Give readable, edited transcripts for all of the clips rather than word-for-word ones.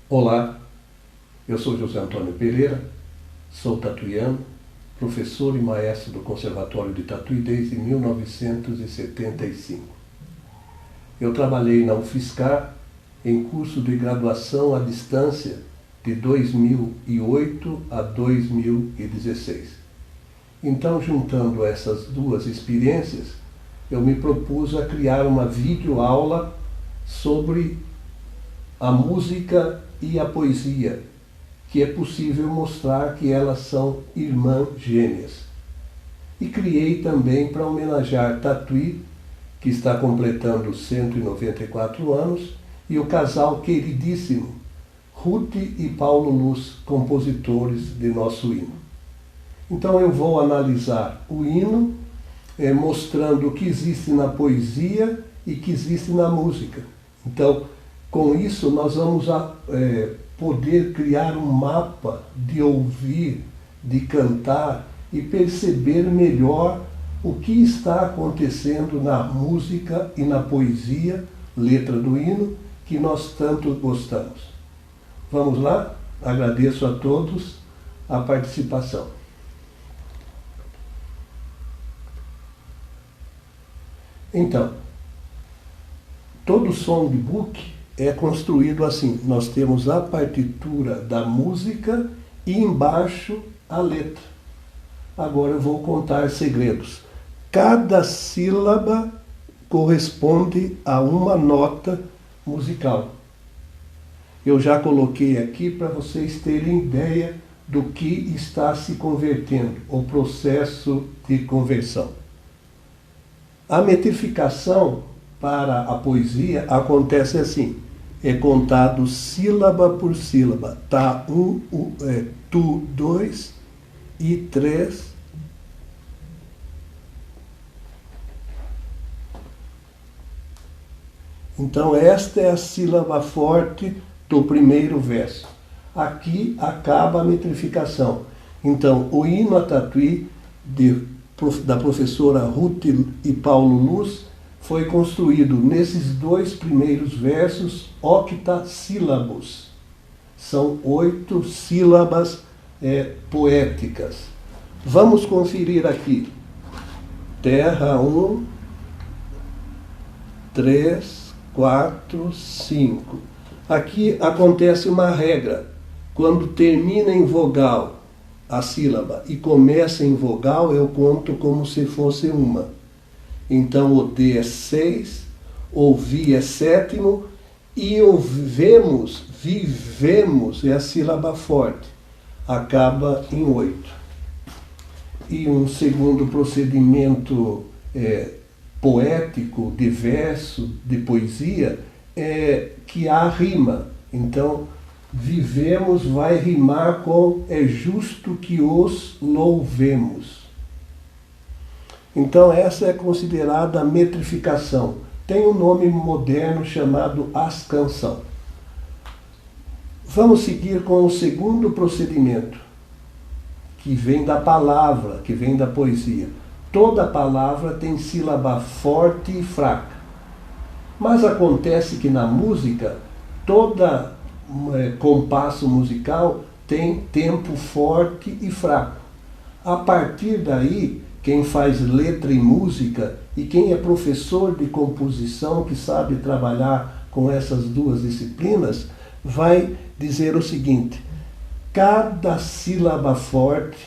Olá, eu sou José Antônio Pereira, sou tatuiano, professor e maestro do Conservatório de Tatuí desde 1975. Eu trabalhei na UFSCar em curso de graduação à distância de 2008 a 2016. Então, juntando essas duas experiências, eu me propus a criar uma videoaula sobre a música e a poesia, que é possível mostrar que elas são irmãs gêmeas. E criei também para homenagear Tatuí, que está completando 194 anos, e o casal queridíssimo, Ruth e Paulo Luz, compositores de nosso hino. Então eu vou analisar o hino, mostrando o que existe na poesia e que existe na música. Então, com isso, nós vamos poder criar um mapa de ouvir, de cantar e perceber melhor o que está acontecendo na música e na poesia, letra do hino, que nós tanto gostamos. Vamos lá? Agradeço a todos a participação. Então, todo songbook é construído assim. Nós temos a partitura da música e embaixo a letra. Agora eu vou contar segredos. Cada sílaba corresponde a uma nota musical. Eu já coloquei aqui para vocês terem ideia do que está se convertendo, o processo de conversão. A metrificação para a poesia acontece assim. É contado sílaba por sílaba. Tá tu, dois e três. Então esta é a sílaba forte do primeiro verso. Aqui acaba a metrificação. Então o hino a Tatuí da professora Ruth e Paulo Luz foi construído nesses dois primeiros versos octassílabos. São 8 sílabas poéticas. Vamos conferir aqui. Terra 1, 3, 4, 5. Aqui acontece uma regra. Quando termina em vogal a sílaba e começa em vogal, eu conto como se fosse uma. Então o D é 6, ouvir é 7º e vivemos é a sílaba forte. Acaba em 8. E um segundo procedimento poético, de verso, de poesia, é que há rima. Então, vivemos vai rimar com é justo que os louvemos. Então essa é considerada a metrificação. Tem um nome moderno chamado ascansão. Vamos seguir com o segundo procedimento, que vem da palavra, que vem da poesia. Toda palavra tem sílaba forte e fraca. Mas acontece que na música, toda compasso musical tem tempo forte e fraco. A partir daí, quem faz letra e música e quem é professor de composição, que sabe trabalhar com essas duas disciplinas, vai dizer o seguinte: cada sílaba forte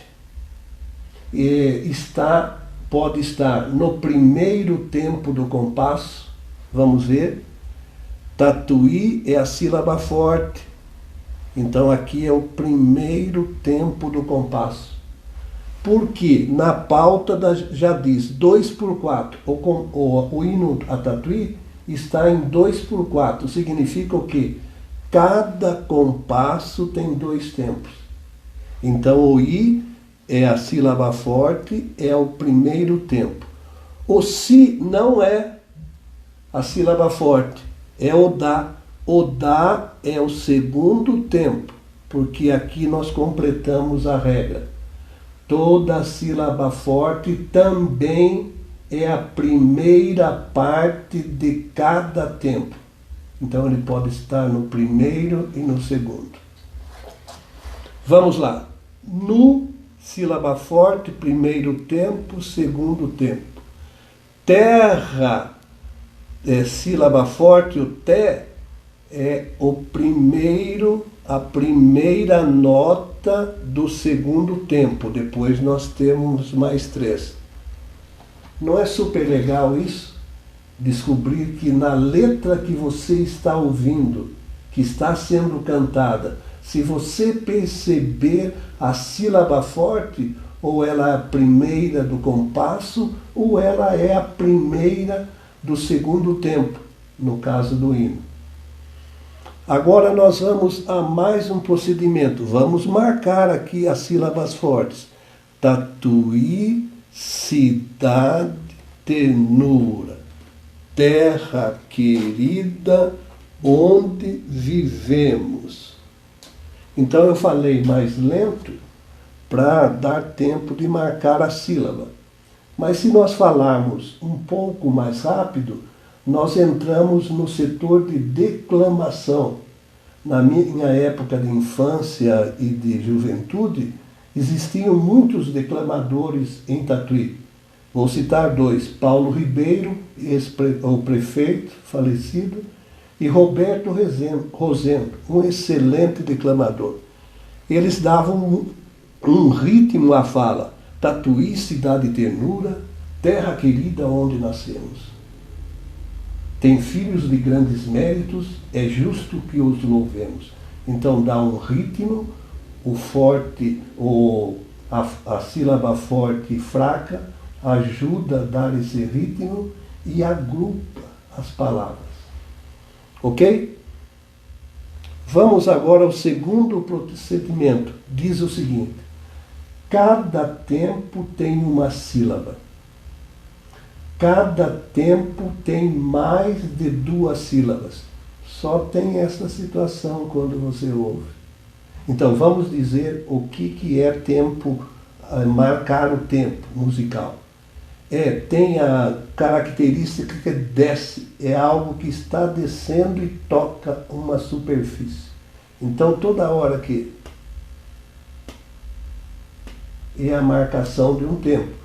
pode estar no primeiro tempo do compasso. Vamos ver. Tatuí é a sílaba forte. Então aqui é o primeiro tempo do compasso. Porque na pauta já diz 2/4. O hino a Tatuí está em 2/4. Significa o quê? Cada compasso tem 2 tempos. Então o I é a sílaba forte, é o primeiro tempo. O Si não é a sílaba forte, é o Dá. O Dá é o segundo tempo, porque aqui nós completamos a regra. Toda sílaba forte também é a primeira parte de cada tempo. Então ele pode estar no primeiro e no segundo. Vamos lá. Nu, sílaba forte, primeiro tempo, segundo tempo. Terra, sílaba forte, o té é a primeira nota do segundo tempo. Depois nós temos mais 3. Não é super legal isso? Descobrir que na letra que você está ouvindo, que está sendo cantada, se você perceber a sílaba forte, ou ela é a primeira do compasso, ou ela é a primeira do segundo tempo, no caso do hino. Agora nós vamos a mais um procedimento. Vamos marcar aqui as sílabas fortes. Tatuí, cidade, ternura. Terra querida, onde vivemos. Então eu falei mais lento para dar tempo de marcar a sílaba. Mas se nós falarmos um pouco mais rápido, nós entramos no setor de declamação. Na minha época de infância e de juventude, existiam muitos declamadores em Tatuí. Vou citar 2, Paulo Ribeiro, o prefeito falecido, e Roberto Rosendo, um excelente declamador. Eles davam um ritmo à fala. Tatuí, cidade de ternura, terra querida onde nascemos. Tem filhos de grandes méritos, é justo que os louvemos. Então dá um ritmo, o forte, a sílaba forte e fraca ajuda a dar esse ritmo e agrupa as palavras. Ok? Vamos agora ao segundo procedimento. Diz o seguinte: cada tempo tem uma sílaba. Cada tempo tem mais de 2 sílabas. Só tem essa situação quando você ouve. Então vamos dizer o que é tempo, marcar o tempo musical. Tem a característica que desce, é algo que está descendo e toca uma superfície. Então toda hora que é a marcação de um tempo.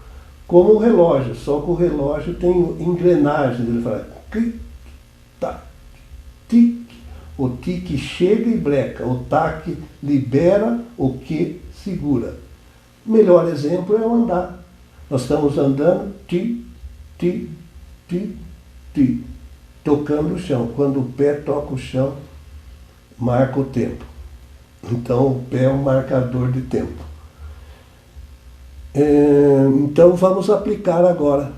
Como o relógio, só que o relógio tem engrenagens, ele fala clic, tac, tic, o tic chega e breca, o tac libera, o que segura. O melhor exemplo é o andar. Nós estamos andando, ti, ti, ti, ti, tocando o chão. Quando o pé toca o chão, marca o tempo. Então o pé é um marcador de tempo. Então vamos aplicar agora.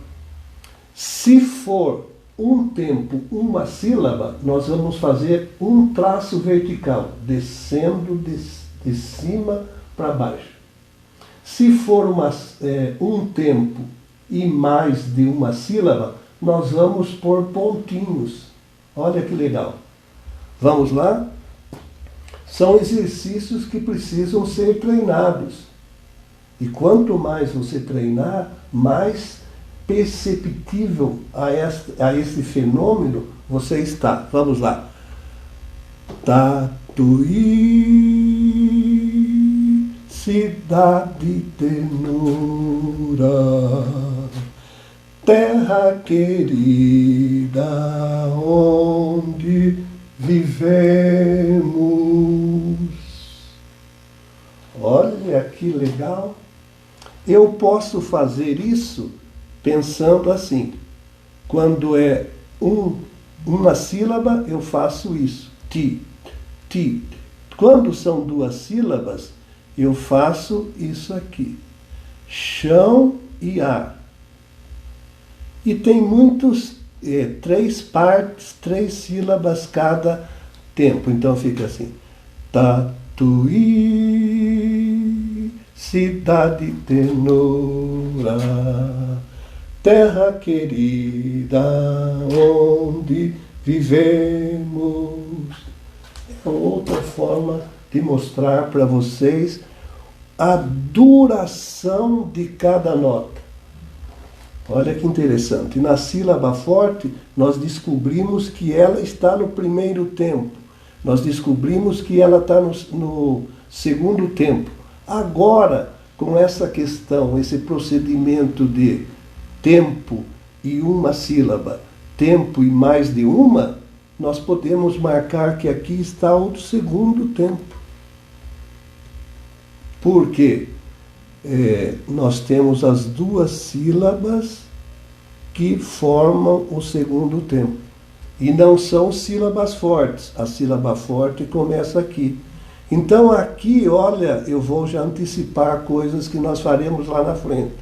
Se for um tempo, uma sílaba, nós vamos fazer um traço vertical, descendo de cima para baixo. Se for um tempo e mais de uma sílaba, nós vamos pôr pontinhos. Olha que legal. Vamos lá? São exercícios que precisam ser treinados. E quanto mais você treinar, mais perceptível a esse fenômeno você está. Vamos lá. Tatuí, cidade ternura, terra querida, onde vivemos. Olha que legal! Eu posso fazer isso pensando assim. Quando é uma sílaba, eu faço isso. Ti, ti. Quando são 2 sílabas, eu faço isso aqui. Chão e ar. E tem muitos, 3 partes, 3 sílabas cada tempo. Então fica assim. Tatuí, cidade ternura, terra querida, onde vivemos. É outra forma de mostrar para vocês a duração de cada nota. Olha que interessante. Na sílaba forte, nós descobrimos que ela está no primeiro tempo. Nós descobrimos que ela está no segundo tempo. Agora, com essa questão, esse procedimento de tempo e uma sílaba, tempo e mais de uma, nós podemos marcar que aqui está o segundo tempo. Por quê? Nós temos as duas sílabas que formam o segundo tempo. E não são sílabas fortes. A sílaba forte começa aqui. Então aqui, olha, eu vou já antecipar coisas que nós faremos lá na frente.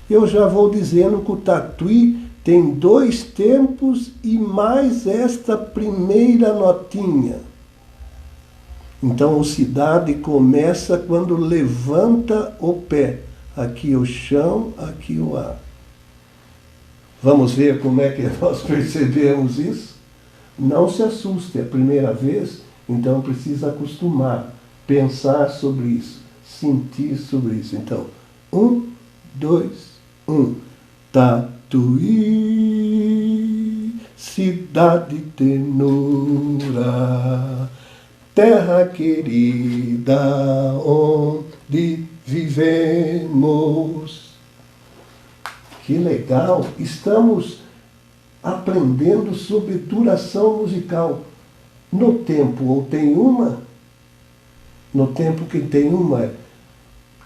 Eu já vou dizendo que o tatuí tem 2 tempos e mais esta primeira notinha. Então o cidade começa quando levanta o pé. Aqui o chão, aqui o ar. Vamos ver como é que nós percebemos isso? Não se assuste, é a primeira vez, então precisa acostumar, pensar sobre isso, sentir sobre isso. Então, 1, 2, 1. Tatuí, cidade ternura, terra querida, onde vivemos. Que legal! Estamos aprendendo sobre duração musical. No tempo, ou tem uma, no tempo que tem uma,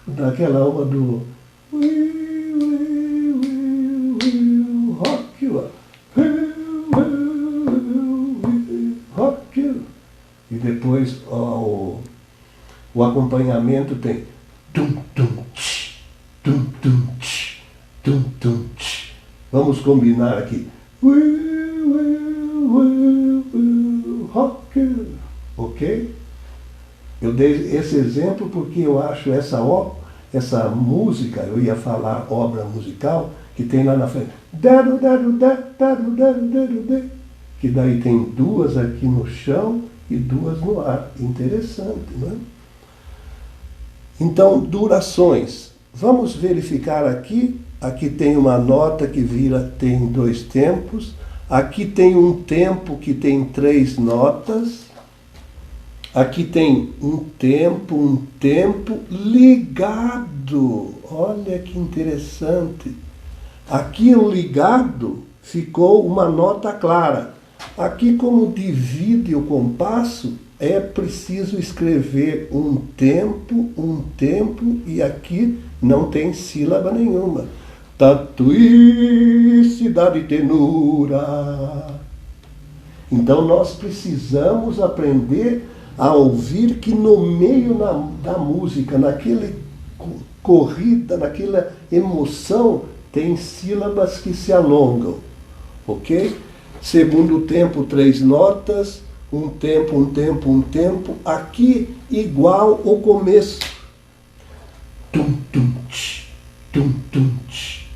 daquela uma do rock you, rock you. E depois o acompanhamento tem tum tum tch, tum tum tch, tum tum tch. Vamos combinar aqui. Rock you. Ok? Eu dei esse exemplo porque eu acho essa música, eu ia falar obra musical, que tem lá na frente. Que daí tem 2 aqui no chão e 2 no ar. Interessante, não é? Então, durações. Vamos verificar aqui. Aqui tem uma nota que tem 2 tempos. Aqui tem um tempo que tem 3 notas. Aqui tem um tempo ligado. Olha que interessante. Aqui o ligado ficou uma nota clara. Aqui, como divide o compasso, é preciso escrever um tempo, e aqui não tem sílaba nenhuma. Tatuí, cidade tenura. Então nós precisamos aprender a ouvir que no meio da música, naquela corrida, naquela emoção, tem sílabas que se alongam, ok? Segundo tempo, 3 notas, um tempo, aqui igual o começo. Tum, tum, tch, tum, tum, tch.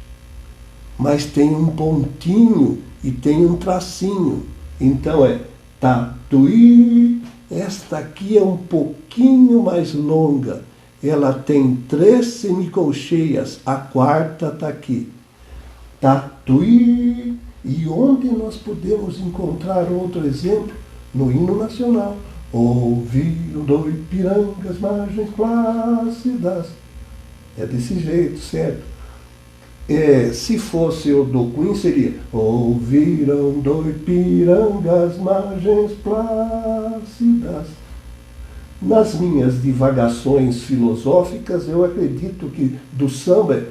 Mas tem um pontinho e tem um tracinho. Então é tatuí. Esta aqui é um pouquinho mais longa. Ela tem 3 semicolcheias. A quarta está aqui. Tatuí. E onde nós podemos encontrar outro exemplo? No hino nacional. Ouviram do Ipiranga as margens plácidas. É desse jeito, certo? Se fosse o do Queen, seria ouviram do Ipiranga as margens plácidas. Nas minhas divagações filosóficas, eu acredito que do samba é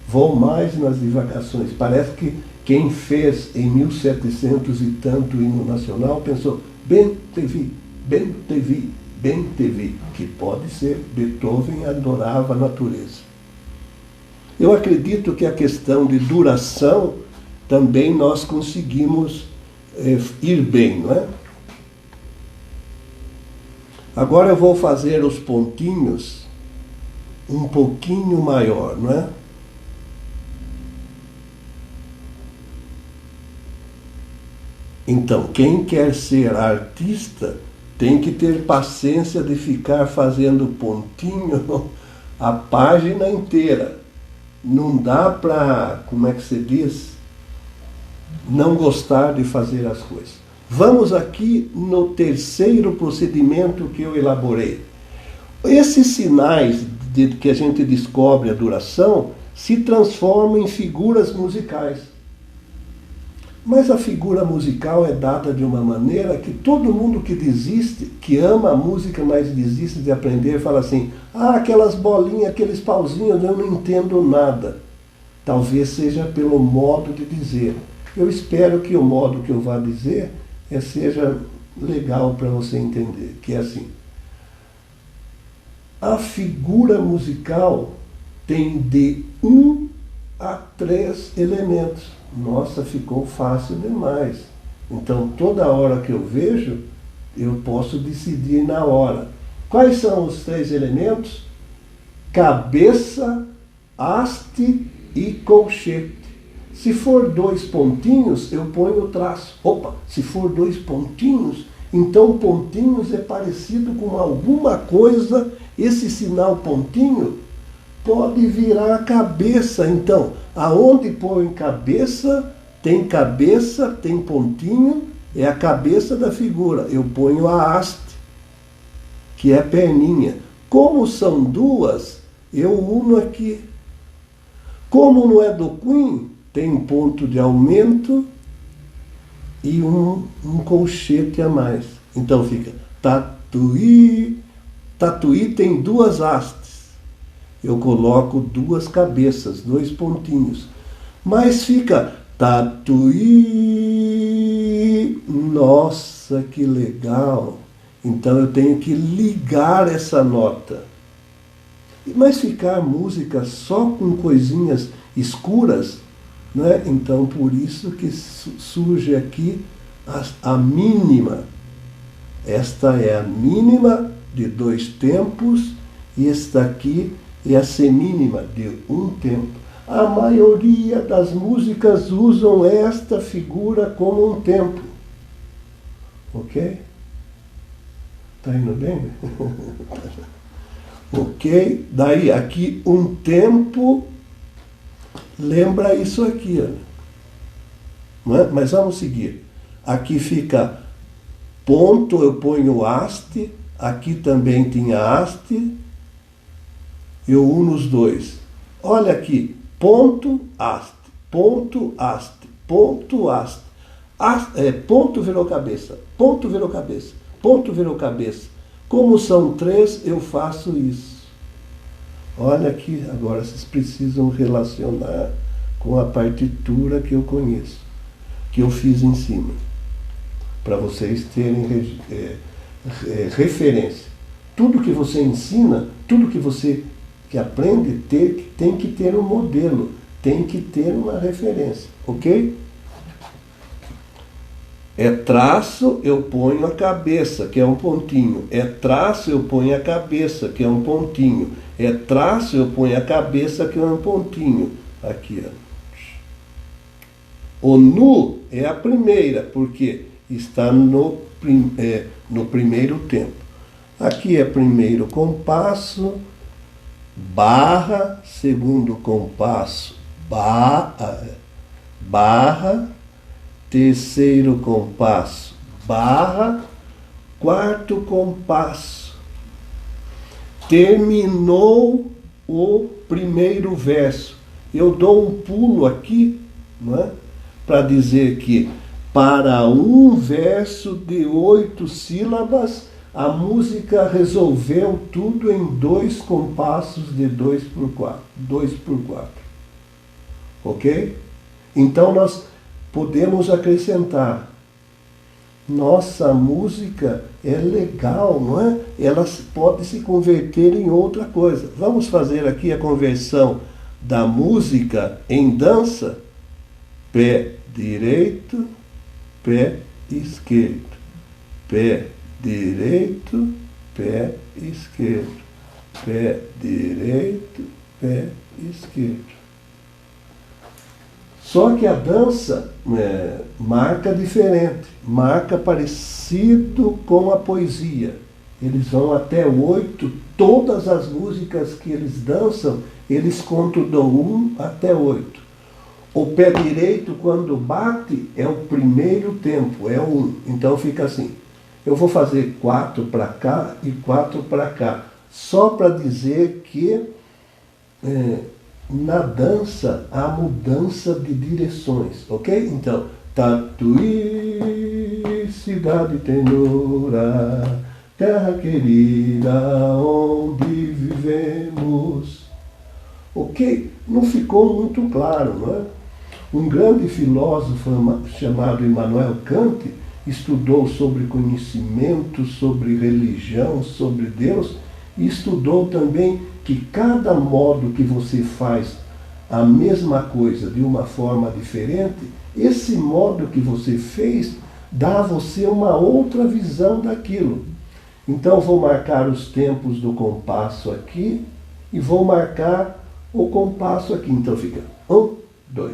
vou mais nas divagações. Parece que quem fez em 1700 e tanto o hino nacional pensou, bem te vi, que pode ser, Beethoven adorava a natureza. Eu acredito que a questão de duração também nós conseguimos ir bem, não é? Agora eu vou fazer os pontinhos um pouquinho maior, não é? Então, quem quer ser artista Tem que ter paciência de ficar fazendo pontinho a página inteira. Não dá para, como é que se diz, não gostar de fazer as coisas. Vamos aqui no terceiro procedimento que eu elaborei. Esses sinais que a gente descobre a duração se transformam em figuras musicais. Mas a figura musical é dada de uma maneira que todo mundo que desiste, que ama a música, mas desiste de aprender, fala assim: ah, aquelas bolinhas, aqueles pauzinhos, eu não entendo nada. Talvez seja pelo modo de dizer. Eu espero que o modo que eu vá dizer seja legal para você entender, que é assim. A figura musical tem de 1 a 3 elementos. Nossa, ficou fácil demais. Então, toda hora que eu vejo, eu posso decidir na hora. Quais são os 3 elementos? Cabeça, haste e colchete. Se for 2 pontinhos, eu ponho o traço. Opa, se for 2 pontinhos, então pontinhos é parecido com alguma coisa. Esse sinal pontinho pode virar a cabeça. Então, aonde põe cabeça, tem pontinho, é a cabeça da figura. Eu ponho a haste, que é a perninha. Como são 2, eu uno aqui. Como não é do Queen, tem ponto de aumento e um colchete a mais. Então fica tatuí. Tatuí tem 2 hastes. Eu coloco 2 cabeças, 2 pontinhos. Mas fica tatuí. Nossa, que legal! Então eu tenho que ligar essa nota. Mas ficar música só com coisinhas escuras, né? Então por isso que surge aqui a mínima. Esta é a mínima de 2 tempos e esta aqui é a semínima de 1 tempo. A maioria das músicas usam esta figura como 1 tempo. Ok? Tá indo bem? Ok? Daí aqui 1 tempo, lembra isso aqui, ó. Não é? Mas vamos seguir. Aqui fica ponto, eu ponho haste, aqui também tinha haste, eu uno os 2. Olha aqui, ponto, haste, ponto, haste, ponto, haste. Ponto virou cabeça, ponto virou cabeça, ponto virou cabeça. Como são 3, eu faço isso. Olha aqui, agora vocês precisam relacionar com a partitura que eu conheço, que eu fiz em cima, para vocês terem referência. Tudo que você ensina, tudo que você aprende, tem que ter um modelo, tem que ter uma referência, ok? É traço, eu ponho a cabeça, que é um pontinho. É traço, eu ponho a cabeça, que é um pontinho. É traço, eu ponho a cabeça, que é um pontinho. Aqui, ó. O nu é a primeira, porque está no primeiro tempo. Aqui é primeiro compasso, barra, segundo compasso, barra, terceiro compasso, barra, quarto compasso. Terminou o primeiro verso. Eu dou um pulo aqui, não é? Para dizer que para um verso de 8 sílabas, a música resolveu tudo em 2 compassos de 2x4. 2x4. Ok? Então nós podemos acrescentar. Nossa, música é legal, não é? Ela pode se converter em outra coisa. Vamos fazer aqui a conversão da música em dança. Pé direito, pé esquerdo. Pé direito, pé esquerdo. Pé direito, pé esquerdo. Só que a dança marca diferente, marca parecido com a poesia. Eles vão até 8, todas as músicas que eles dançam, eles contam do 1 até 8. O pé direito, quando bate, é o primeiro tempo, é o 1. Então fica assim. Eu vou fazer 4 para cá e 4 para cá. Só para dizer que na dança há mudança de direções, ok? Então, Tatuí, cidade tenora, terra querida, onde vivemos. Ok? Não ficou muito claro, não é? Um grande filósofo chamado Immanuel Kant estudou sobre conhecimento, sobre religião, sobre Deus, e estudou também que cada modo que você faz a mesma coisa de uma forma diferente, esse modo que você fez dá a você uma outra visão daquilo. Então vou marcar os tempos do compasso aqui e vou marcar o compasso aqui. Então fica 1, 2,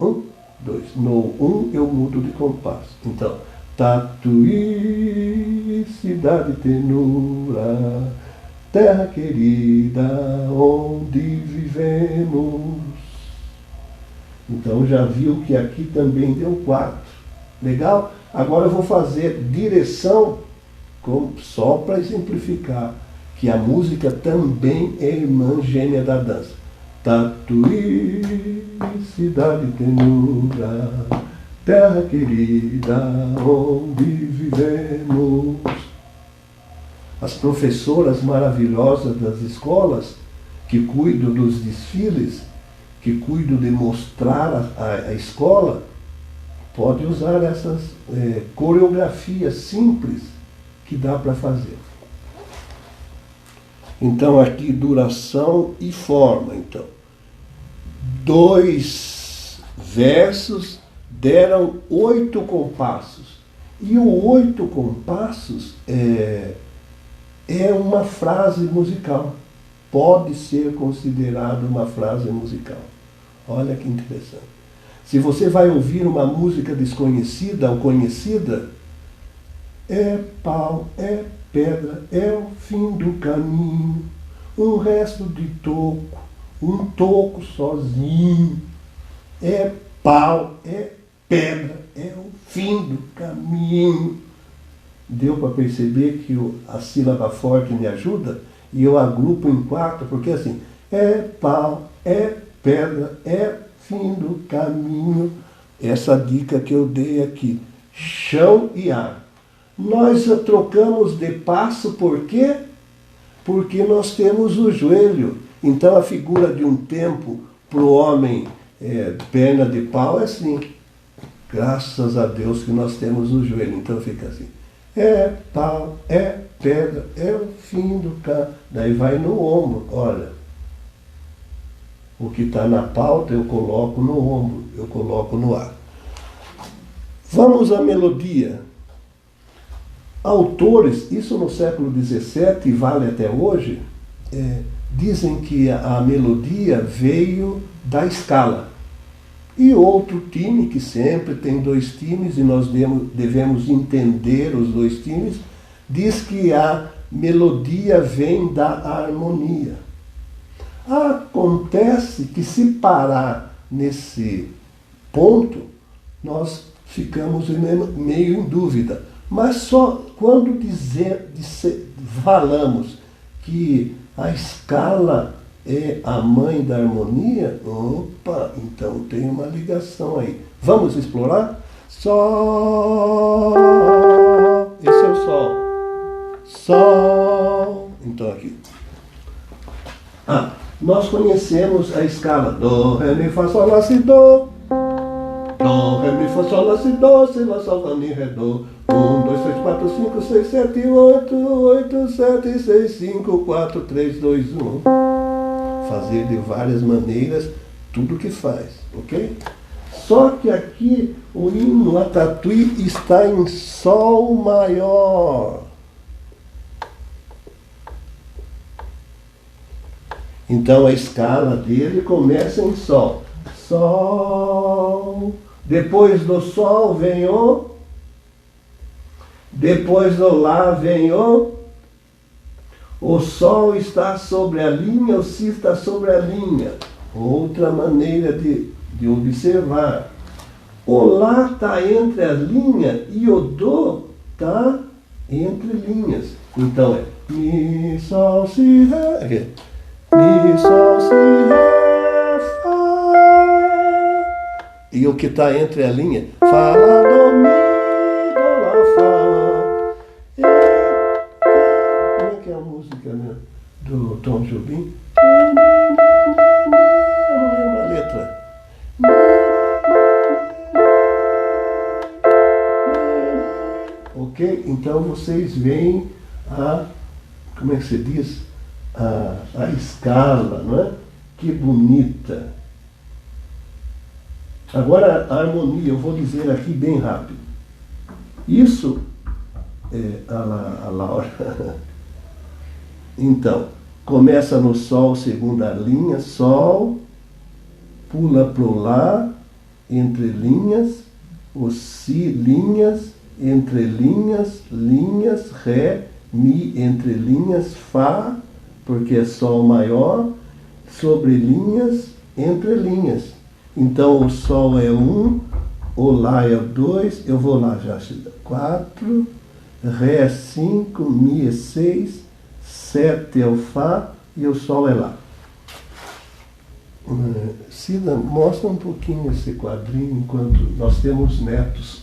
1, 2. No 1 eu mudo de compasso. Então, Tatuí, cidade tenura, terra querida, onde vivemos. Então já viu que aqui também deu 4. Legal? Agora eu vou fazer direção só para exemplificar que a música também é irmã gêmea da dança. Tatuí, cidade tenura, terra querida, onde vivemos. As professoras maravilhosas das escolas, que cuidam dos desfiles, que cuidam de mostrar a escola, podem usar essas coreografias simples que dá para fazer. Então aqui duração e forma. Então, 2 versos deram 8 compassos. E o 8 compassos é uma frase musical. Pode ser considerado uma frase musical. Olha que interessante. Se você vai ouvir uma música desconhecida ou conhecida, é pau, é pedra, é o fim do caminho, um resto de toco, um toco sozinho, é pau, é pedra, é o fim do caminho. Deu para perceber que a sílaba forte me ajuda e eu agrupo em 4, porque assim, é pau, é pedra, é fim do caminho. Essa dica que eu dei aqui, chão e ar. Nós trocamos de passo por quê? Porque nós temos o joelho. Então a figura de um tempo para o homem perna de pau é assim. Graças a Deus que nós temos o joelho. Então fica assim. É pau, é pedra, é o fim do caminho. Daí vai no ombro, olha. O que está na pauta eu coloco no ombro, eu coloco no ar. Vamos à melodia. Autores, isso no século XVII e vale até hoje, dizem que a melodia veio da escala. E outro time, que sempre tem 2 times, e nós devemos entender os 2 times, diz que a melodia vem da harmonia. Acontece que se parar nesse ponto, nós ficamos meio em dúvida. Mas só quando falamos que a escala é a mãe da harmonia, opa, então tem uma ligação aí. Vamos explorar? Sol, esse é o sol. Sol, então aqui. Nós conhecemos a escala do, ré, mi, fá, sol, lá, si, do. Do, ré, mi, fá, sol, lá, si, do, si, lá, sol, lá, mi, ré, do. 1, 2, 3, 4, 5, 6, 7, 8, 8, 7, 6, 5, 4, 3, 2, 1. Fazer de várias maneiras tudo que faz, ok? Só que aqui o hino a Tatuí está em Sol maior. Então a escala dele começa em Sol. Sol. Depois do Sol vem o. Depois do Lá vem o. O Sol está sobre a linha, o Si está sobre a linha. Outra maneira de observar. O Lá está entre a linha e o Do está entre linhas. Então é Mi, Sol, Si, Ré. Aqui. Mi, Sol, Si, Ré, Fá. E o que está entre a linha? Fá, Lá, Do, Mi, Do, Lá, Fá. E, como é que é a música, né? Do Tom Jobim? Eu não lembro a letra. Ok? Então vocês veem como é que se diz? A escala, não é? Que bonita. Agora a harmonia, eu vou dizer aqui bem rápido. Isso é a Laura. Então, começa no Sol, segunda linha, Sol, pula pro Lá, entre linhas, o Si, linhas, entre linhas, linhas, Ré, Mi, entre linhas, Fá, porque é Sol maior, sobre linhas, entre linhas. Então o Sol é 1, o Lá é 2, eu vou lá já, 4, Ré é 5, Mi é 6, 7 é o Fá e o Sol é Lá. Cida, mostra um pouquinho esse quadrinho enquanto nós temos netos.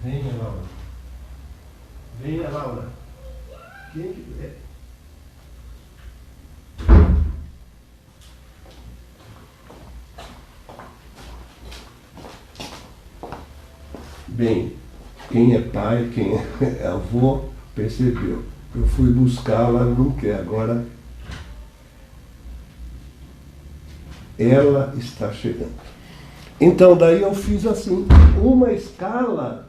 Venha, Laura. Venha, Laura. Quem que é? Bem, quem é pai, quem é avô, percebeu. Eu fui buscá-la, não quer. Agora ela está chegando. Então daí eu fiz assim, uma escala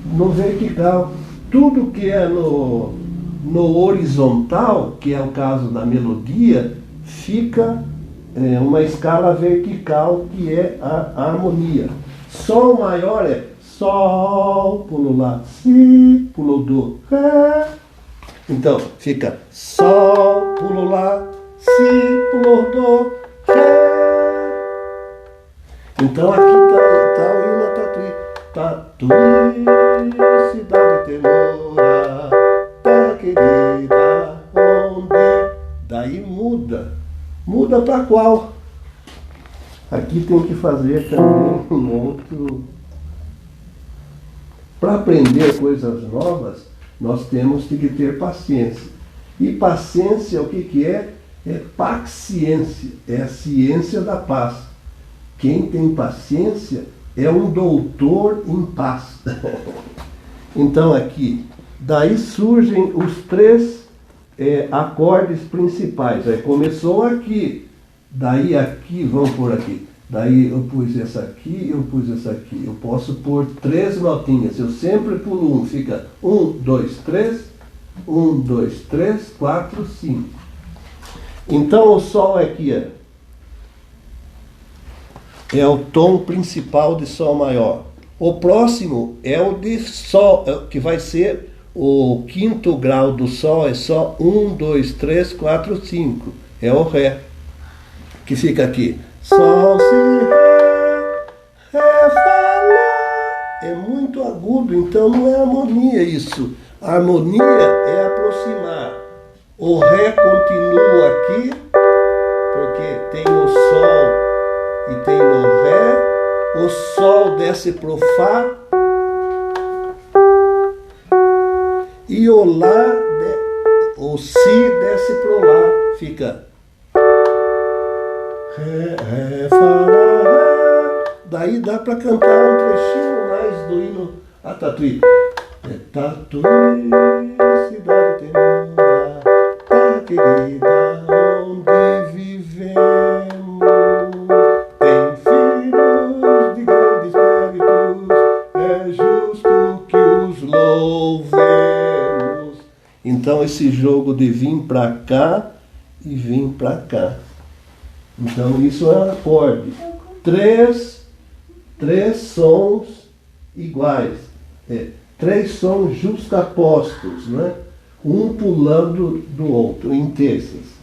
no vertical. Tudo que é no horizontal, que é o caso da melodia, fica uma escala vertical, que é a harmonia. Sol maior é Sol, pulo Lá, Si, pulo Do, Ré. Então fica Sol, pulo Lá, Si, pulo Do, Ré. Então aqui está o hino a Tatuí. Tatuí, cidade ternura, terra querida, onde... Daí muda. Muda para qual? Aqui tem que fazer também um outro... Para aprender coisas novas, nós temos que ter paciência. E paciência, o que é? É paciência, é a ciência da paz. Quem tem paciência é um doutor em paz. Então aqui, daí surgem os três acordes principais. Aí começou aqui, daí aqui, vamos por aqui. Daí eu pus essa aqui, eu pus essa aqui. Eu posso pôr 3 notinhas. Eu sempre pulo 1. Fica 1, 2, 3. 1, 2, 3, 4, 5. Então o Sol aqui é o tom principal de Sol maior. O próximo é o de Sol, que vai ser o quinto grau do Sol. É só 1, 2, 3, 4, 5. É o Ré, que fica aqui. Sol, Si, Ré, Fá, Lá. É muito agudo, então não é harmonia isso. A harmonia é aproximar. O Ré continua aqui, porque tem o Sol e tem o Ré. O Sol desce pro Fá. E o Lá, o Si desce pro Lá. Fica Ré, Ré, Fá, Lá, Ré. Daí dá para cantar um trechinho mais do hino a Tatuí. É Tatuí, cidade ternura, terra querida, onde vivemos. Tem filhos de grandes méritos, é justo que os louvemos. esse jogo de vir para cá e vir para cá. Então isso é um acorde. Três sons iguais. Três sons justapostos, né? Um pulando do outro, em terças.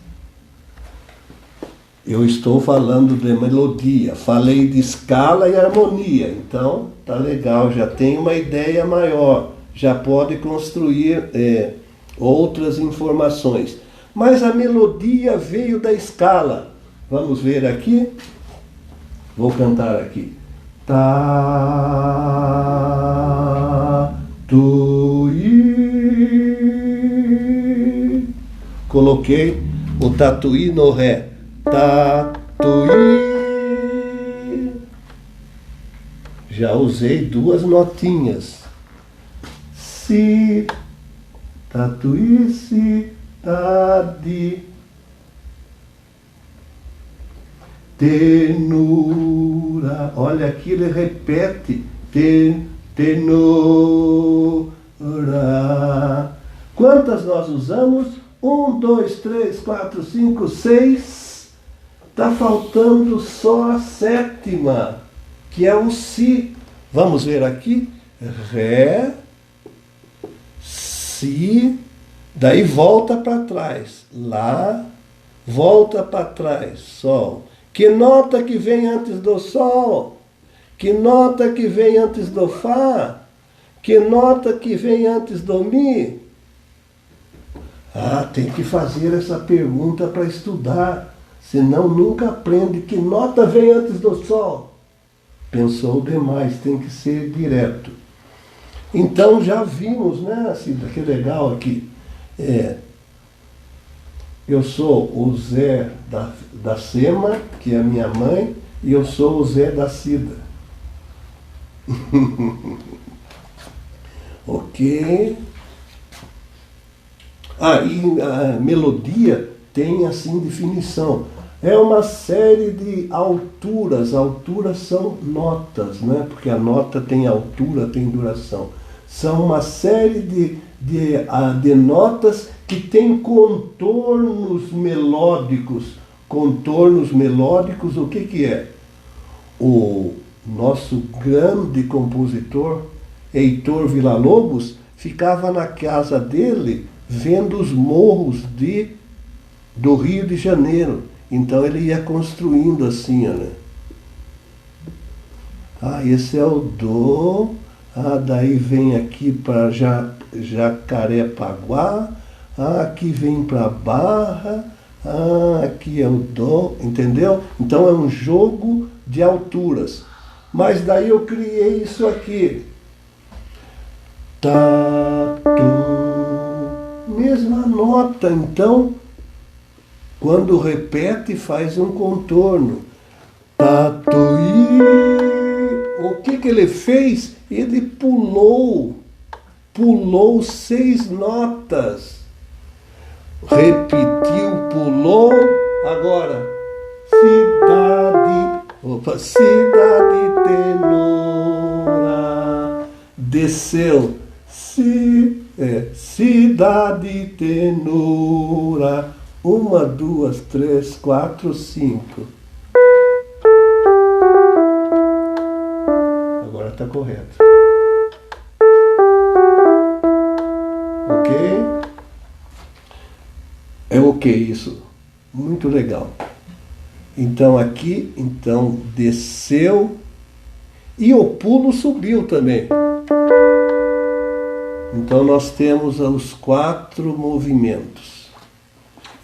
Eu estou falando de melodia, falei de escala e harmonia, então tá legal, já tem uma ideia maior, já pode construir outras informações. Mas a melodia veio da escala. Vamos ver aqui? Vou cantar aqui. Tá, tu, i. Coloquei o tatuí no ré. Tatuí. Já usei duas notinhas. Si, tatuí, si, tadi. Tenura. Olha aqui, ele repete. Tenura. Quantas nós usamos? 1, 2, 3, 4, 5, 6. Está faltando só a sétima, que é o si. Vamos ver aqui. Ré, si, daí volta para trás. Lá, volta para trás. Sol. Que nota que vem antes do sol? Que nota que vem antes do fá? Que nota que vem antes do mi? Ah, tem que fazer essa pergunta para estudar. Senão nunca aprende. Que nota vem antes do sol? Pensou demais, tem que ser direto. Então já vimos, né, Cida, que legal aqui. Eu sou o Zé da Sema, que é a minha mãe, e eu sou o Zé da Cida. Ok. E a melodia tem assim definição. É uma série de alturas. Alturas são notas, né? Porque a nota tem altura, tem duração. São uma série de notas que têm contornos melódicos. Contornos melódicos, o que é? O nosso grande compositor, Heitor Villa-Lobos, ficava na casa dele vendo os morros do Rio de Janeiro. Então ele ia construindo assim, né? Esse é o Dó. Daí vem aqui para Jacarepaguá. Aqui vem para Barra. Aqui é o Dó, entendeu? Então é um jogo de alturas. Mas daí eu criei isso aqui. Tá, tu. Mesma nota, então. Quando repete, faz um contorno. Tatuí. O que ele fez? Ele pulou 6 notas. Repetiu, pulou. Agora, cidade tenora. Desceu. Cidade tenora. 1, 2, 3, 4, 5. Agora está correto. Ok? É ok isso. Muito legal. Então aqui, desceu e o pulo subiu também. Então nós temos os 4 movimentos.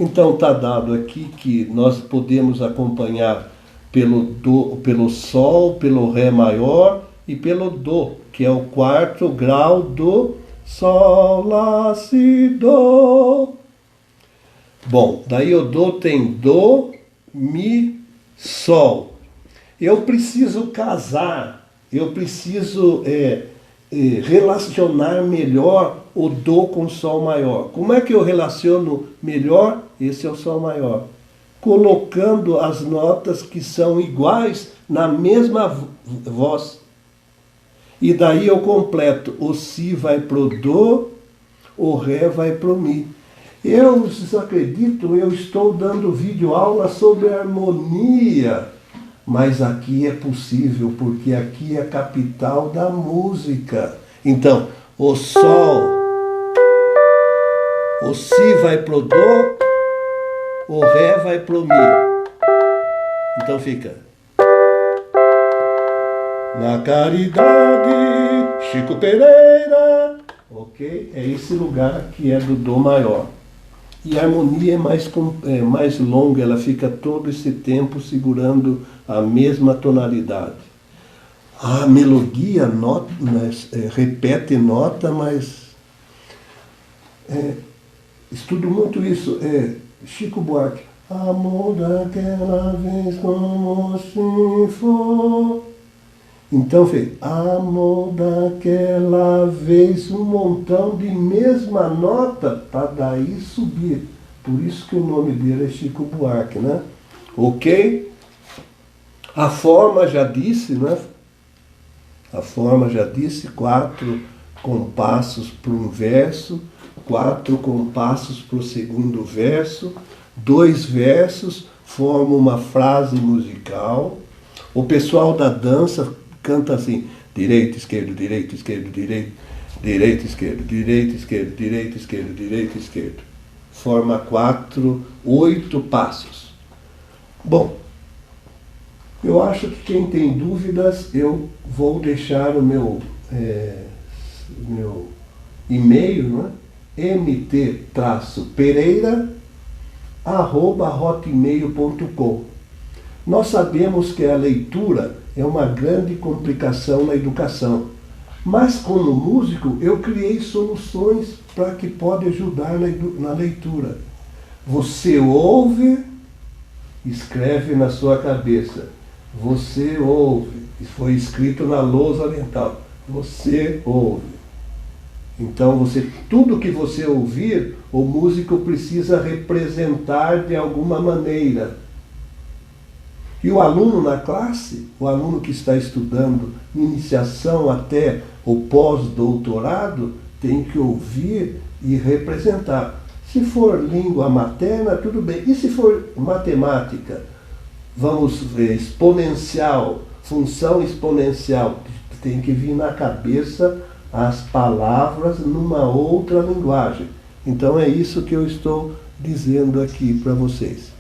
Então está dado aqui que nós podemos acompanhar pelo Sol, pelo Ré maior e pelo Dó, que é o 4º grau do Sol, Lá, Si, Dó. Bom, daí o Dó tem Dó, Mi, Sol. Eu preciso casar, eu preciso relacionar melhor o Dó com o Sol maior. Como é que eu relaciono melhor? Esse é o Sol maior. Colocando as notas que são iguais na mesma voz. E daí eu completo. O Si vai pro Dó, o Ré vai pro Mi. Vocês acreditam, eu estou dando videoaula sobre harmonia, mas aqui é possível, porque aqui é a capital da música. Então, o Sol, o Si vai pro Dó, o Ré vai pro Mi. Então fica: na caridade, Chico Pereira. Ok? É esse lugar que é do Dó maior. E a harmonia é mais longa, ela fica todo esse tempo segurando a mesma tonalidade. A melodia repete nota, mas estudo muito isso. Chico Buarque. Amor daquela vez como se for. Então fez amor daquela vez, um montão de mesma nota para daí subir. Por isso que o nome dele é Chico Buarque, né? Ok? A forma já disse, né? A forma já disse, 4 compassos para um verso, 4 compassos para o segundo verso, 2 versos formam uma frase musical. O pessoal da dança canta assim: direito, esquerdo, direito, esquerdo, direito, direito, esquerdo, direito, esquerdo, direito, esquerdo, direito, esquerdo. Forma 8 passos. Bom, eu acho que quem tem dúvidas, eu vou deixar o meu e-mail, né? mt-pereira@hotmail.com. Nós sabemos que a leitura é uma grande complicação na educação, mas como músico eu criei soluções para que pode ajudar na leitura. Você ouve, escreve na sua cabeça. Você ouve, foi escrito na lousa mental. Você ouve. Então tudo que você ouvir, o músico precisa representar de alguma maneira. E o aluno na classe, o aluno que está estudando iniciação até o pós-doutorado, tem que ouvir e representar. Se for língua materna, tudo bem. E se for matemática? Vamos ver, exponencial, função exponencial. Tem que vir na cabeça as palavras numa outra linguagem. Então é isso que eu estou dizendo aqui para vocês.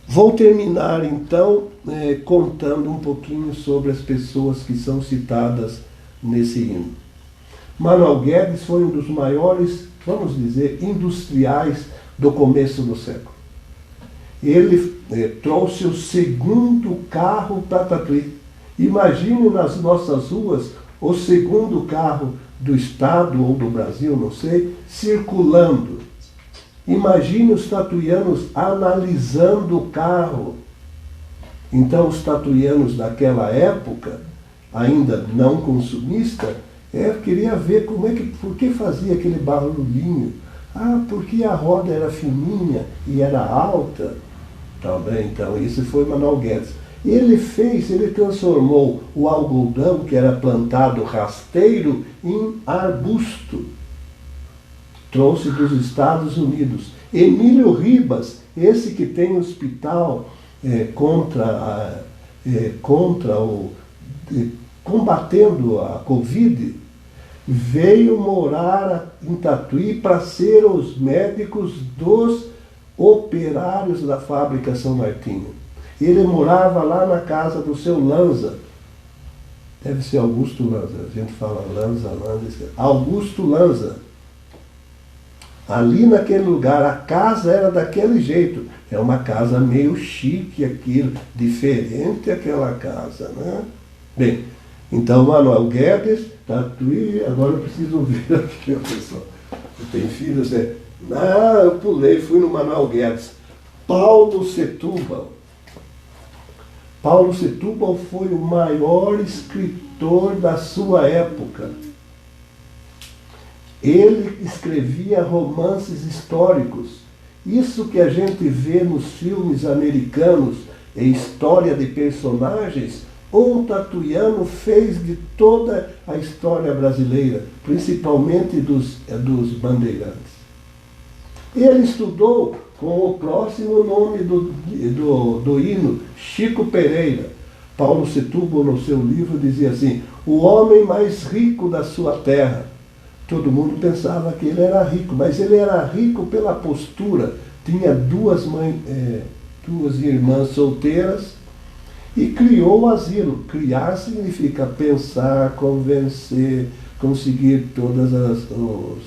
Vou terminar então contando um pouquinho sobre as pessoas que são citadas nesse hino. Manuel Guedes foi um dos maiores, vamos dizer, industriais do começo do século. Ele trouxe o segundo carro para Tatuí. Imagine nas nossas ruas o segundo carro do estado ou do Brasil, não sei, circulando. Imagine os tatuianos analisando o carro. Então os tatuianos daquela época, ainda não consumista, queria ver por que fazia aquele barulhinho. Porque a roda era fininha e era alta. Também, então, isso foi Manuel Guedes. Ele transformou o algodão, que era plantado rasteiro, em arbusto. Trouxe dos Estados Unidos. Emílio Ribas, esse que tem hospital combatendo a Covid, veio morar em Tatuí para ser os médicos dos operários da fábrica São Martinho. Ele morava lá na casa do seu Lanza. Deve ser Augusto Lanza. A gente fala Lanza. Augusto Lanza. Ali naquele lugar, a casa era daquele jeito. É uma casa meio chique aquilo, diferente aquela casa, né? Bem, então Manuel Guedes, Tatuí, agora eu preciso ouvir aqui, pessoal. Tem filhos, eu pulei, fui no Manuel Guedes. Paulo Setúbal. Paulo Setúbal foi o maior escritor da sua época. Ele escrevia romances históricos. Isso que a gente vê nos filmes americanos, em história de personagens, um tatuiano fez de toda a história brasileira, principalmente dos bandeirantes. Ele estudou com o próximo nome do hino, Chico Pereira. Paulo Setúbal, no seu livro, dizia assim: o homem mais rico da sua terra. Todo mundo pensava que ele era rico, mas ele era rico pela postura. Tinha duas irmãs solteiras e criou o asilo. Criar significa pensar, convencer, conseguir todos os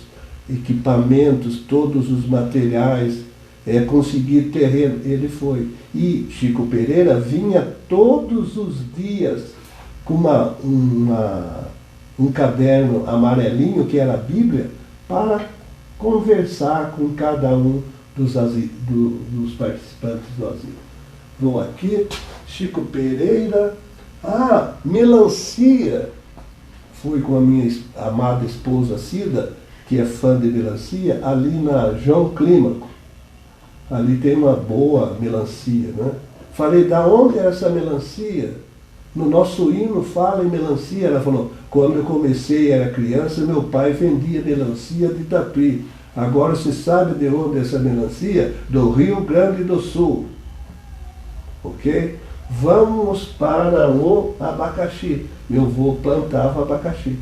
equipamentos, todos os materiais, conseguir terreno. Ele foi. E Chico Pereira vinha todos os dias com um caderno amarelinho, que era a Bíblia, para conversar com cada um dos participantes do asilo. Vou aqui, Chico Pereira. Melancia. Fui com a minha amada esposa Cida, que é fã de melancia, ali na João Clímaco. Ali tem uma boa melancia, né? Falei, da onde é essa melancia? No nosso hino fala em melancia. Ela falou, quando eu comecei, era criança, meu pai vendia melancia de Tatuí. Agora você sabe de onde é essa melancia? Do Rio Grande do Sul. Ok? Vamos para o abacaxi. Meu avô plantava abacaxi.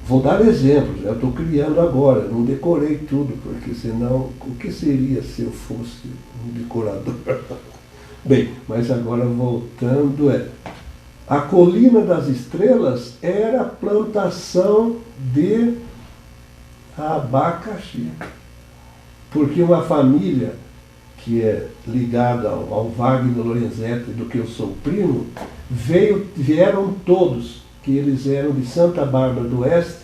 Vou dar exemplos, eu estou criando agora, não decorei tudo, porque senão, o que seria se eu fosse um decorador? Bem, mas agora voltando, a Colina das Estrelas era plantação de abacaxi, porque uma família que é ligada ao Wagner Lorenzetti, do que eu sou primo, vieram todos, que eles eram de Santa Bárbara do Oeste,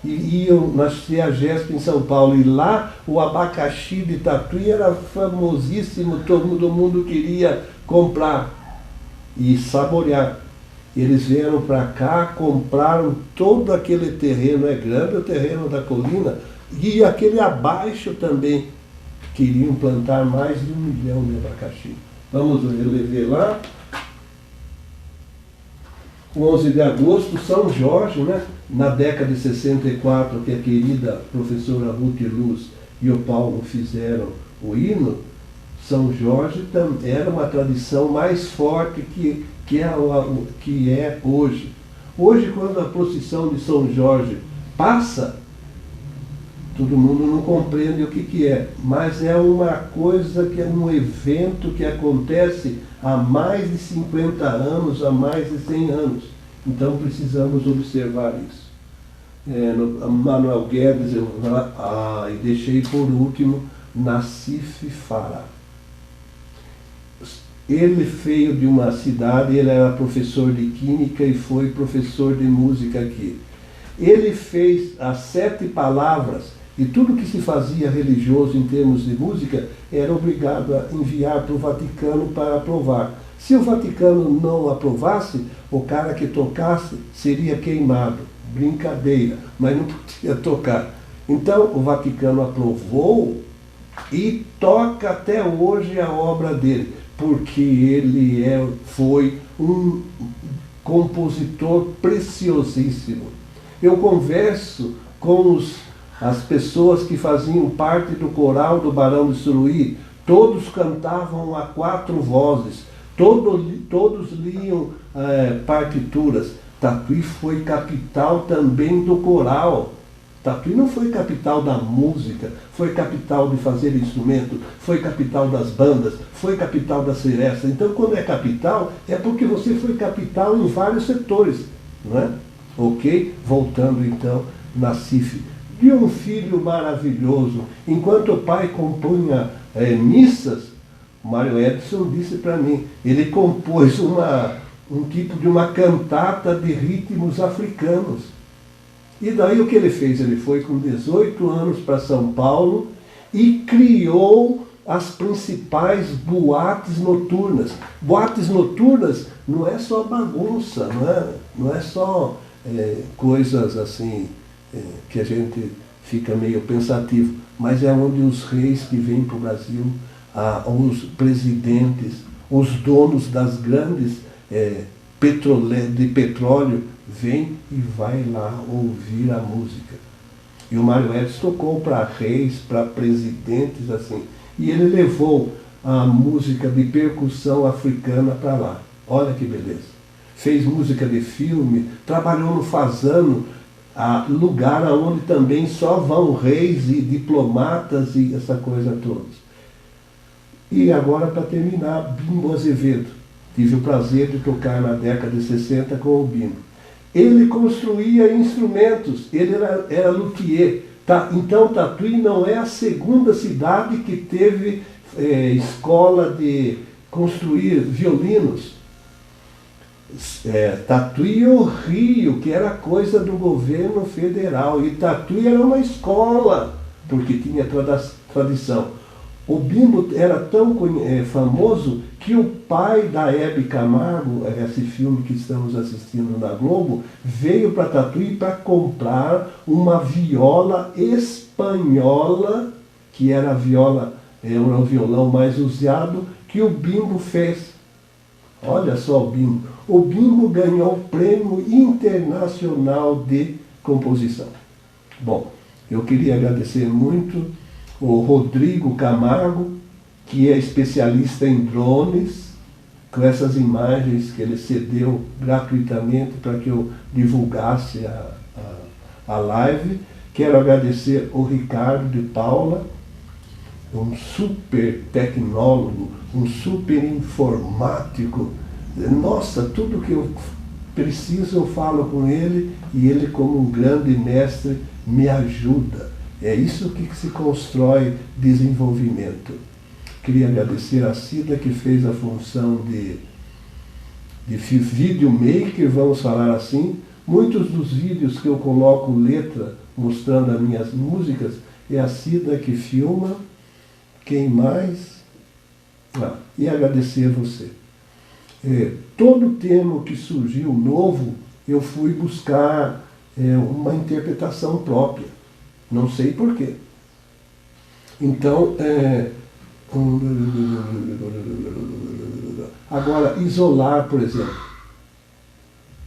e iam na CEAGESP em São Paulo. E lá o abacaxi de Tatuí era famosíssimo, todo mundo queria comprar e saborear. Eles vieram para cá, compraram todo aquele terreno, é grande o terreno da colina, e aquele abaixo também. Queriam plantar mais de 1 milhão de abacaxi. Vamos ver lá. 11 de agosto, São Jorge, né? Na década de 64, que a querida professora Ruth Luz e o Paulo fizeram o hino, São Jorge era uma tradição mais forte que é hoje. Hoje, quando a procissão de São Jorge passa, todo mundo não compreende o que é, mas é uma coisa que é um evento que acontece há mais de 50 anos, há mais de 100 anos. Então precisamos observar isso. Manuel Guedes, e deixei por último Nassif Farah. Ele veio de uma cidade, ele era professor de química e foi professor de música aqui. Ele fez as 7 palavras. E tudo que se fazia religioso em termos de música era obrigado a enviar para o Vaticano para aprovar. Se o Vaticano não aprovasse, o cara que tocasse seria queimado. Brincadeira, mas não podia tocar. Então o Vaticano aprovou e toca até hoje a obra dele, porque ele foi um compositor preciosíssimo. Eu converso com as pessoas que faziam parte do coral do Barão de Suruí, todos cantavam a 4 vozes, todos liam partituras. Tatuí foi capital também do coral. Tatuí não foi capital da música, foi capital de fazer instrumento, foi capital das bandas, foi capital da seresta. Então, quando é capital, é porque você foi capital em vários setores, não é? Ok? Voltando então, Nassif. De um filho maravilhoso. Enquanto o pai compunha missas, Mário Edson disse para mim, ele compôs um tipo de uma cantata de ritmos africanos. E daí o que ele fez? Ele foi com 18 anos para São Paulo e criou as principais boates noturnas. Boates noturnas não é só bagunça, não é só coisas assim que a gente fica meio pensativo, mas é onde os reis que vêm para o Brasil, os presidentes, os donos das grandes de petróleo, vêm e vai lá ouvir a música. E o Mário Edson tocou para reis, para presidentes, assim. E ele levou a música de percussão africana para lá. Olha que beleza. Fez música de filme, trabalhou no Fazano, lugar onde também só vão reis e diplomatas e essa coisa toda. E agora, para terminar, Bimbo Azevedo. Tive o prazer de tocar na década de 60 com o Bimbo. Ele construía instrumentos, ele era luthier. Então, Tatuí não é a segunda cidade que teve escola de construir violinos. Tatuí e o Rio, que era coisa do governo federal. E Tatuí era uma escola, porque tinha tradição. O Bimbo era tão famoso que o pai da Hebe Camargo, esse filme que estamos assistindo na Globo, veio para Tatuí para comprar uma viola espanhola, que era o violão mais usado, que o Bimbo fez. Olha só o Bimbo. O Bimbo ganhou o Prêmio Internacional de Composição. Bom, eu queria agradecer muito o Rodrigo Camargo, que é especialista em drones, com essas imagens que ele cedeu gratuitamente para que eu divulgasse a live. Quero agradecer o Ricardo de Paula, um super tecnólogo, um super informático. Nossa, tudo que eu preciso eu falo com ele, e ele, como um grande mestre, me ajuda. É isso que se constrói desenvolvimento. Queria agradecer a Cida, que fez a função de videomaker, vamos falar assim. Muitos dos vídeos que eu coloco letra mostrando as minhas músicas, é a Cida que filma. Quem mais? E agradecer a você. Todo tema que surgiu novo, eu fui buscar uma interpretação própria. Não sei porquê. Então, agora, isolar, por exemplo.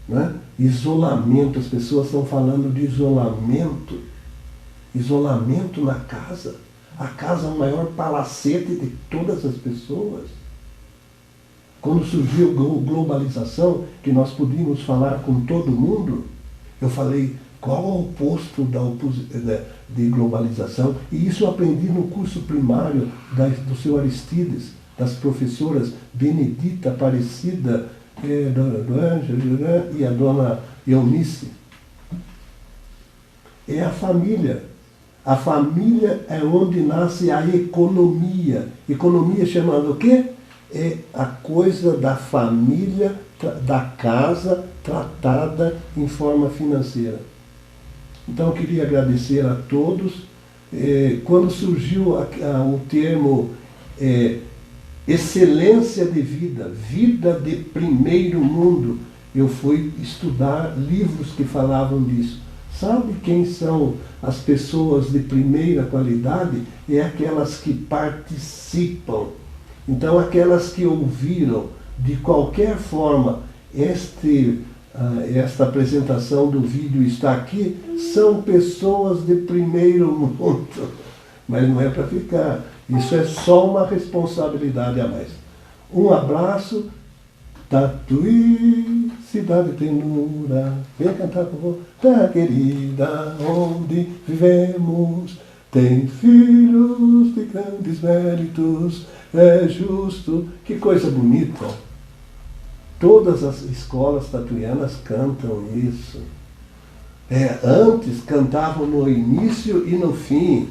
Né? Isolamento, as pessoas estão falando de isolamento. Isolamento na casa. A casa é o maior palacete de todas as pessoas. Quando surgiu a globalização, que nós podíamos falar com todo mundo, eu falei, qual é o oposto de globalização? E isso eu aprendi no curso primário do seu Aristides, das professoras Benedita Aparecida, do Ângelo e a dona Eunice. É a família. A família é onde nasce a economia. Economia chamando o quê? É a coisa da família, da casa, tratada em forma financeira. Então eu queria agradecer a todos. Quando surgiu o termo excelência de vida, vida de primeiro mundo, eu fui estudar livros que falavam disso. Sabe quem são as pessoas de primeira qualidade? É aquelas que participam. Então, aquelas que ouviram, de qualquer forma, esta apresentação do vídeo está aqui, são pessoas de primeiro mundo. Mas não é para ficar. Isso é só uma responsabilidade a mais. Um abraço. Tatuí, cidade ternura, vem cantar por favor. Da querida onde vivemos, tem filhos de grandes méritos, é justo. Que coisa bonita. Todas as escolas tatuianas cantam isso. Antes cantavam no início e no fim.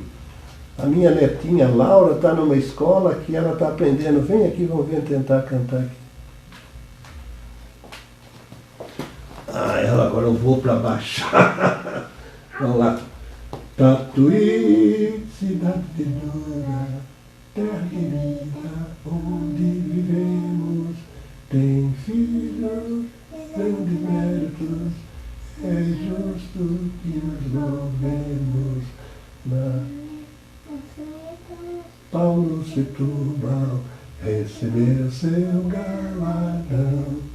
A minha netinha Laura está numa escola que ela está aprendendo. Vem aqui, vamos ver tentar cantar aqui. Agora eu vou para baixar. Vamos lá. Tatuí, cidade ternura, terra querida, onde vivemos, tem filhos, grandes méritos, é justo que nos louvemos. Paulo Setúbal recebeu seu galardão.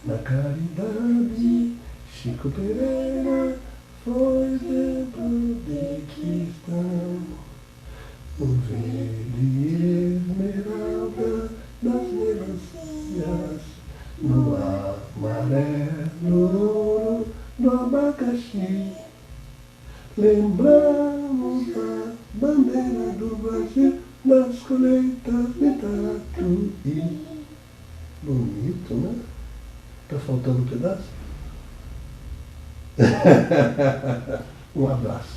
Na caridade, Chico Pereira foi dentro de cristão, o verde e esmeralda das melancias, no amarelo ouro do abacaxi. Lembramos a bandeira do Brasil nas colheitas de Tatuí. Bonito, né? Tá faltando um pedaço? Um abraço.